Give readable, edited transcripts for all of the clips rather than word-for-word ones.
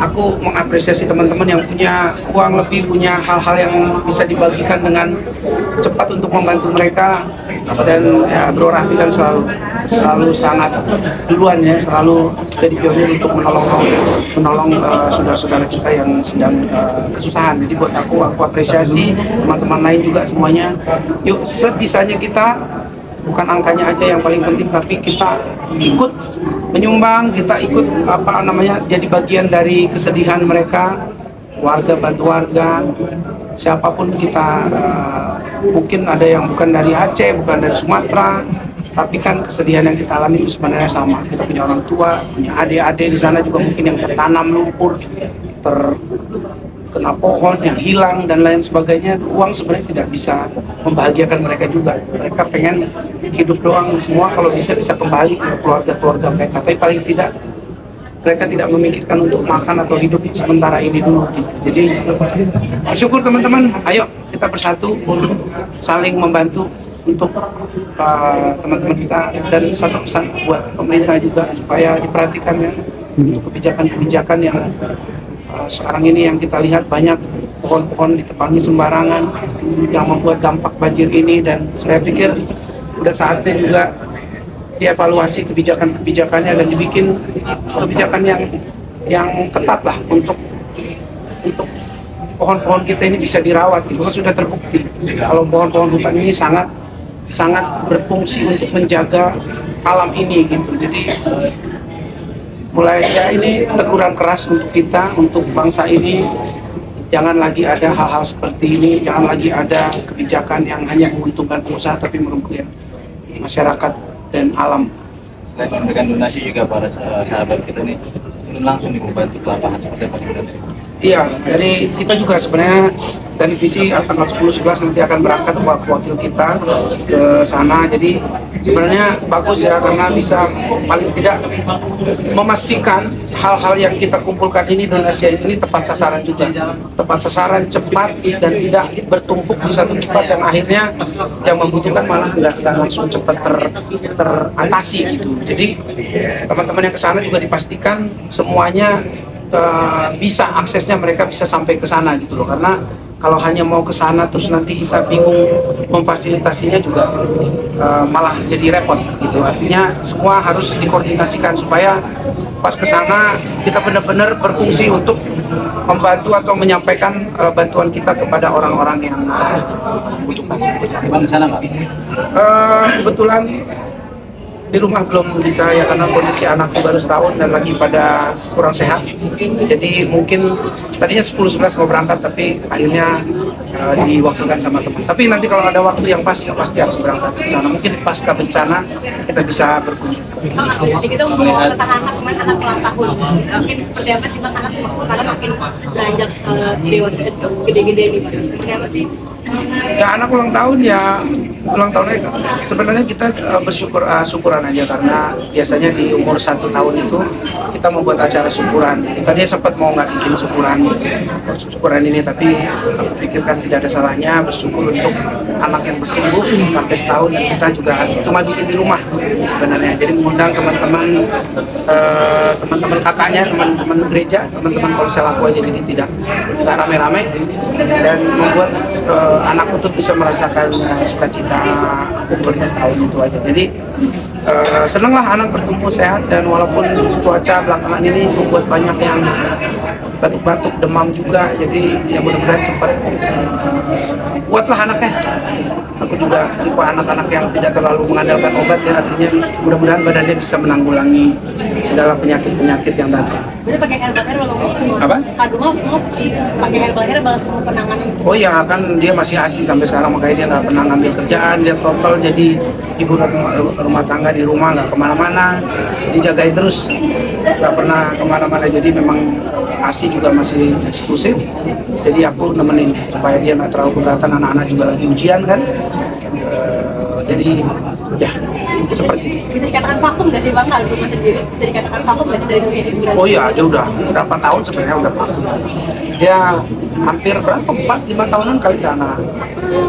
aku mengapresiasi teman-teman yang punya uang lebih, punya hal-hal yang bisa dibagikan dengan cepat untuk membantu mereka. Dan ya, Bro Raffi kan selalu sangat duluan ya, selalu jadi pionir untuk menolong saudara-saudara kita yang sedang kesusahan. Jadi buat aku apresiasi teman-teman lain juga semuanya. Yuk sebisanya kita, bukan angkanya aja yang paling penting, tapi kita ikut menyumbang, kita ikut jadi bagian dari kesedihan mereka, warga bantu warga, siapapun kita. Mungkin ada yang bukan dari Aceh, bukan dari Sumatera, tapi kan kesedihan yang kita alami itu sebenarnya sama. Kita punya orang tua, punya adik-adik di sana juga mungkin yang tertanam lumpur, terkena pohon yang hilang dan lain sebagainya. Uang sebenarnya tidak bisa membahagiakan mereka juga. Mereka pengen hidup doang semua, kalau bisa kembali ke keluarga-keluarga mereka. Tapi paling tidak mereka tidak memikirkan untuk makan atau hidup sementara ini dulu gitu. Jadi bersyukur teman-teman, ayo kita bersatu saling membantu untuk teman-teman kita. Dan satu pesan buat pemerintah juga supaya diperhatikan ya untuk kebijakan-kebijakan yang sekarang ini yang kita lihat banyak pohon-pohon ditebangi sembarangan yang membuat dampak banjir ini. Dan saya pikir udah saatnya juga dievaluasi kebijakan-kebijakannya dan dibikin kebijakan yang ketat lah untuk pohon-pohon kita ini bisa dirawat. Itu kan sudah terbukti kalau pohon-pohon hutan ini sangat berfungsi untuk menjaga alam ini gitu. Jadi mulai ya ini teguran keras untuk kita, untuk bangsa ini. Jangan lagi ada hal-hal seperti ini, jangan lagi ada kebijakan yang hanya menguntungkan pengusaha tapi merugikan masyarakat dan alam. Selain memberikan donasi juga para sahabat kita nih turun langsung nih membantu ke lapangan seperti apa sebenarnya? Iya, dari kita juga sebenarnya dari visi tanggal 10-11 nanti akan berangkat wakil kita ke sana. Jadi sebenarnya bagus ya, karena bisa paling tidak memastikan hal-hal yang kita kumpulkan ini, donasi ini tepat sasaran juga. Tepat sasaran, cepat, dan tidak bertumpuk di satu tempat yang akhirnya yang membutuhkan malah nggak langsung cepat teratasi gitu. Jadi teman-teman yang ke sana juga dipastikan semuanya bisa aksesnya, mereka bisa sampai ke sana gitu loh. Karena kalau hanya mau ke sana terus nanti kita bingung memfasilitasinya juga malah jadi repot gitu. Artinya semua harus dikoordinasikan supaya pas ke sana kita benar-benar berfungsi untuk membantu atau menyampaikan bantuan kita kepada orang-orang yang membutuhkan. Bang, sana Pak? Kebetulan di rumah belum bisa ya, karena kondisi anakku baru setahun dan lagi pada kurang sehat. Jadi mungkin tadinya 10-11 mau berangkat, tapi akhirnya diwakilkan sama teman. Tapi nanti kalau ada waktu yang pas pasti aku berangkat ke sana. Mungkin pasca bencana kita bisa berkunjung. Jadi kita ngomong tentang anak, kemarin anak ulang tahun. Mungkin seperti apa sih Bang anak sekarang makin beranjak dewasa gede-gede nih Bang? Seperti apa sih? Ya anak ulang tahun ya, ulang tahunnya sebenarnya kita syukuran aja, karena biasanya di umur 1 tahun itu kita membuat acara syukuran. Tadinya sempat mau nggak bikin syukuran ini, tapi aku pikirkan tidak ada salahnya bersyukur untuk anak yang bertumbuh sampai setahun. Dan kita juga cuma bikin di rumah sebenarnya, jadi mengundang teman-teman kakaknya, teman-teman gereja, teman-teman ponsel aku aja, jadi tidak rame-rame, dan membuat anak untuk bisa merasakan sukacita umurnya setahun itu aja. Jadi senanglah anak bertumbuh sehat, dan walaupun cuaca belakangan ini membuat banyak yang batuk-batuk, demam juga, jadi ya mudah-mudahan cepat kuatlah anaknya. Aku juga tipe anak-anak yang tidak terlalu mengandalkan obat ya, artinya mudah-mudahan badannya bisa menanggulangi segala penyakit-penyakit yang datang. Jadi pakai herbal semua. Apa? Kadung semua pakai herbal semua penanganan itu. Oh iya, kan dia masih ASI sampai sekarang, makanya dia nggak pernah ngambil kerjaan, dia total jadi ibu rumah tangga di rumah, nggak kemana-mana, jadi jagain terus, nggak pernah kemana-mana. Jadi memang ASI juga masih eksklusif, jadi aku nemenin supaya dia nggak terlalu keberatan. Anak-anak juga lagi ujian kan, jadi ya seperti itu. Bisa dikatakan vakum nggak sih Bang kalau rumah sendiri? Bisa dikatakan vakum nggak sih dari liburan? Oh iya, dia udah berapa tahun sebenarnya udah vakum. Dia hampir berapa, 4-5 tahunan kali sana.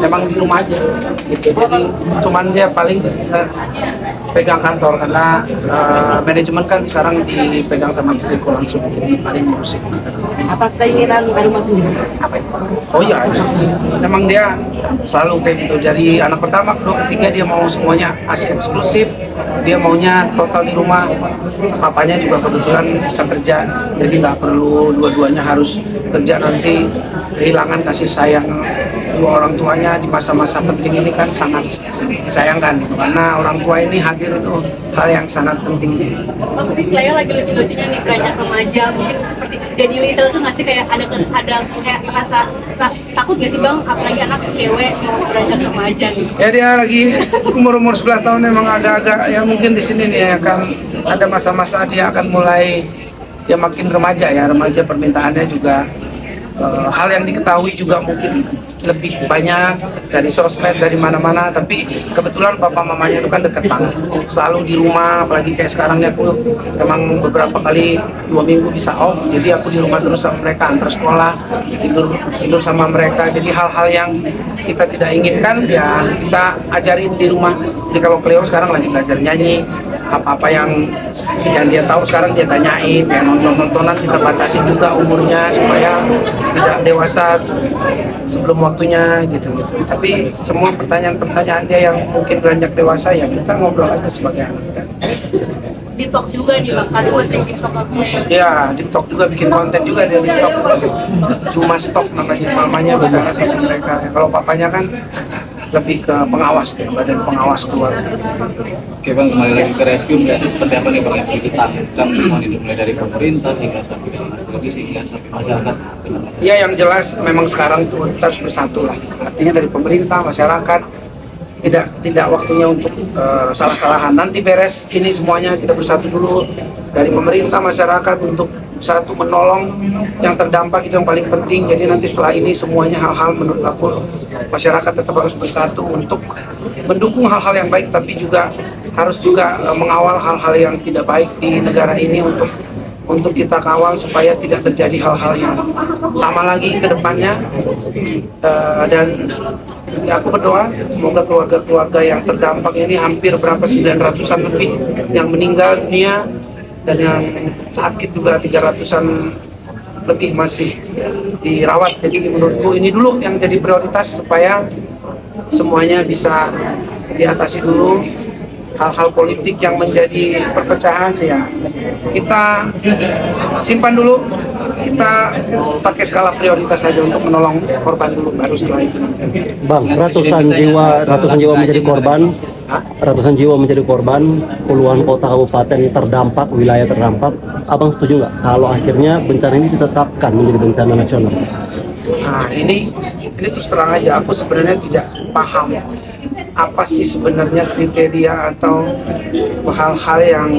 Memang di rumah aja gitu. Jadi cuman dia paling pegang kantor karena manajemen kan sekarang dipegang sama istriku langsung, jadi paling ngurusin. Atas keinginan Adi Marsudi. Apa itu? Oh iya, memang dia selalu kayak gitu. Dari anak pertama, kedua, ketiga dia mau semuanya ASI eksklusif. Dia maunya total di rumah. Papanya juga kebetulan bisa kerja, jadi nggak perlu dua-duanya harus kerja, nanti kehilangan kasih sayang dua orang tuanya di masa-masa penting ini kan sangat disayangkan gitu, karena orang tua ini hadir itu hal yang sangat penting sih. Oh, mungkin Cleo lagi lucu-lucunya nih beranjak remaja, mungkin seperti Daddy Little tuh nggak sih kayak ada kayak rasa takut gak sih Bang, apalagi anak cewek mau beranjak remaja nih? Ya dia lagi umur 11 tahun memang agak-agak ya mungkin di sini nih akan ada masa-masa dia akan mulai ya makin remaja ya, remaja permintaannya juga hal yang diketahui juga mungkin lebih banyak dari sosmed, dari mana-mana, tapi kebetulan papa mamanya itu kan dekat banget, selalu di rumah, apalagi kayak sekarang ya aku memang beberapa kali 2 minggu bisa off, jadi aku di rumah terus sama mereka, antar sekolah, tidur sama mereka, jadi hal-hal yang kita tidak inginkan ya kita ajarin di rumah. Jadi kalau Cleo sekarang lagi belajar nyanyi, apa-apa yang dia tahu sekarang dia tanyain, kayak nonton-nontonan kita batasin juga umurnya supaya tidak dewasa sebelum waktunya gitu-gitu. Tapi semua pertanyaan-pertanyaan dia yang mungkin beranjak dewasa ya kita ngobrol aja sebagai anak. TikTok juga nih Bang, Adi Mas sering TikTok aku. Ya, TikTok juga bikin konten juga dia di TikTok. Cuma stok namanya bicara sama mereka. Kalau papanya kan lebih ke pengawas ya, badan pengawas keluarga. Oke Bang, kembali lagi ke rescue, berarti seperti apa nih Bang yang ditangkap semua ini, mulai dari pemerintah hingga sampai dengan polisi hingga sampai masyarakat. Ya yang jelas memang sekarang tuh kita harus bersatu lah. Artinya dari pemerintah, masyarakat tidak waktunya untuk salah-salahan. Nanti beres ini semuanya kita bersatu dulu, dari pemerintah, masyarakat untuk satu menolong yang terdampak, itu yang paling penting. Jadi nanti setelah ini semuanya hal-hal menurut aku masyarakat tetap harus bersatu untuk mendukung hal-hal yang baik, tapi juga harus juga mengawal hal-hal yang tidak baik di negara ini untuk kita kawal supaya tidak terjadi hal-hal yang sama lagi ke depannya. Dan ya aku berdoa semoga keluarga-keluarga yang terdampak ini hampir berapa 900-an lebih yang meninggal dunia dan yang sakit juga 300-an lebih masih dirawat. Jadi menurutku ini dulu yang jadi prioritas supaya semuanya bisa diatasi dulu. Hal-hal politik yang menjadi perpecahan ya kita simpan dulu, kita pakai skala prioritas saja untuk menolong korban dulu, baru setelah itu. Bang, ratusan jiwa menjadi korban, ratusan jiwa menjadi korban, puluhan kota kabupaten terdampak, wilayah terdampak. Abang setuju nggak kalau akhirnya bencana ini ditetapkan menjadi bencana nasional? Nah ini terus terang aja aku sebenarnya tidak paham apa sih sebenarnya kriteria atau hal-hal yang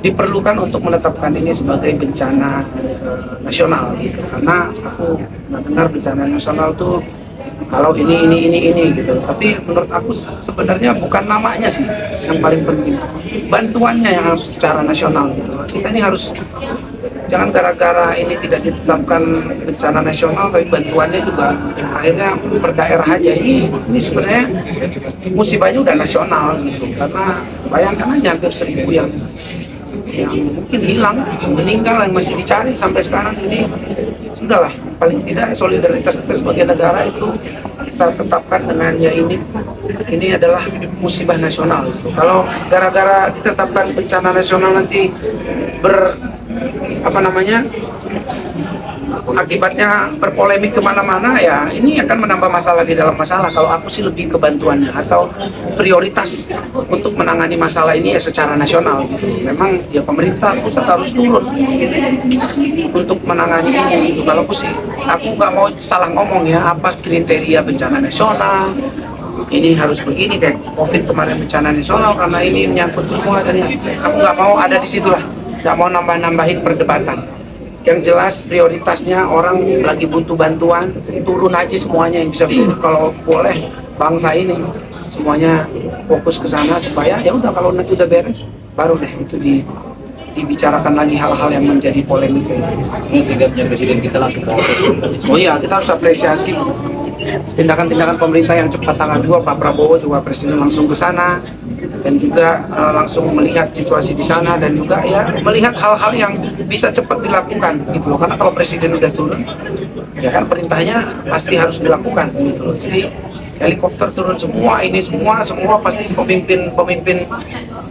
diperlukan untuk menetapkan ini sebagai bencana nasional gitu. Karena aku dengar bencana nasional tuh kalau ini gitu. Tapi menurut aku sebenarnya bukan namanya sih yang paling penting, bantuannya yang harus secara nasional gitu. Kita ini harus jangan gara-gara ini tidak ditetapkan bencana nasional tapi bantuannya juga akhirnya per daerah aja. Ini sebenarnya musibahnya udah nasional gitu, karena bayangkan aja hampir 1.000 yang mungkin hilang, meninggal, yang masih dicari sampai sekarang. Ini sudahlah, paling tidak solidaritas kita sebagai negara itu kita tetapkan dengan ya ini adalah musibah nasional gitu. Kalau gara-gara ditetapkan bencana nasional nanti akibatnya berpolemik kemana-mana, ya ini akan menambah masalah di dalam masalah. Kalau aku sih lebih ke bantuannya atau prioritas untuk menangani masalah ini ya secara nasional gitu. Memang ya pemerintah pusat harus turun untuk menangani ini gitu. Kalau aku nggak mau salah ngomong ya, apa kriteria bencana nasional, ini harus begini, kayak COVID kemarin bencana nasional karena ini menyangkut semua, dan aku nggak mau ada di situ lah, nggak mau nambahin perdebatan. Yang jelas prioritasnya orang lagi butuh bantuan, turun aja semuanya yang bisa turun. Kalau boleh bangsa ini semuanya fokus ke sana supaya ya udah, kalau nanti udah beres baru deh itu dibicarakan lagi hal-hal yang menjadi polemik kayak gitu. Ini sigapnya presiden kita langsung Oh iya, kita harus apresiasi tindakan-tindakan pemerintah yang cepat. Tanggal 2 Pak Prabowo juga presiden langsung ke sana dan juga langsung melihat situasi di sana dan juga ya melihat hal-hal yang bisa cepat dilakukan gitu loh, karena kalau presiden udah turun ya kan perintahnya pasti harus dilakukan gitu loh. Jadi helikopter turun semua, ini semua pasti pemimpin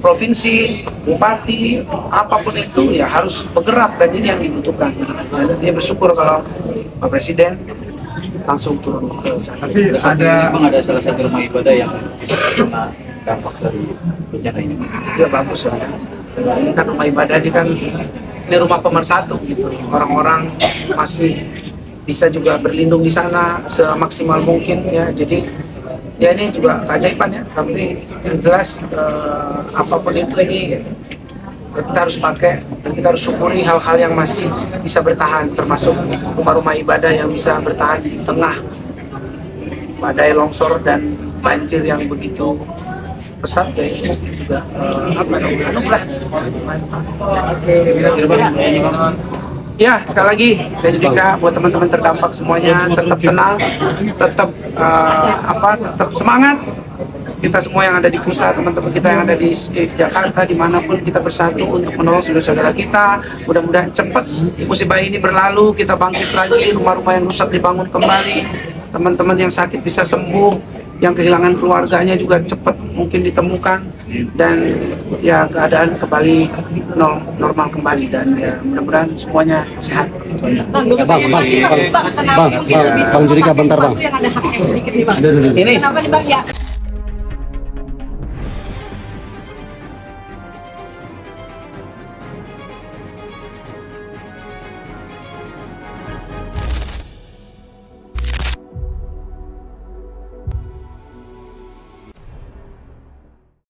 provinsi, bupati, apapun itu ya harus bergerak, dan ini yang dibutuhkan gitu. Dan dia bersyukur kalau Pak Presiden langsung turun ke sana. Memang ada salah satu rumah ibadah yang kena dampak dari bencana ini. Ya bagus lah ya. Ini kan rumah ibadah, ini rumah pemersatu gitu. Orang-orang masih bisa juga berlindung di sana semaksimal mungkin ya. Jadi ya ini juga keajaiban ya. Tapi yang jelas apapun itu ini kita harus pakai dan kita harus syukuri hal-hal yang masih bisa bertahan, termasuk rumah-rumah ibadah yang bisa bertahan di tengah badai longsor dan banjir yang begitu pesat ya. Ini mungkin juga anugerah. Kira-kira Bang, kayaknya Bang. Ya, sekali lagi dan juga buat teman-teman terdampak semuanya tetap tenang, tetap tetap semangat. Kita semua yang ada di pusat, teman-teman kita yang ada di Jakarta, dimanapun kita bersatu untuk menolong saudara-saudara kita. Mudah-mudahan cepat musibah ini berlalu, kita bangkit lagi, rumah-rumah yang rusak dibangun kembali, teman-teman yang sakit bisa sembuh, yang kehilangan keluarganya juga cepat mungkin ditemukan, dan ya keadaan kembali normal kembali, dan ya mudah-mudahan semuanya sehat. Itu aja. Bang Jurika bentar Bang. Yang ada haknya sedikit nih Bang. Ini Kenapa nih Bang ya?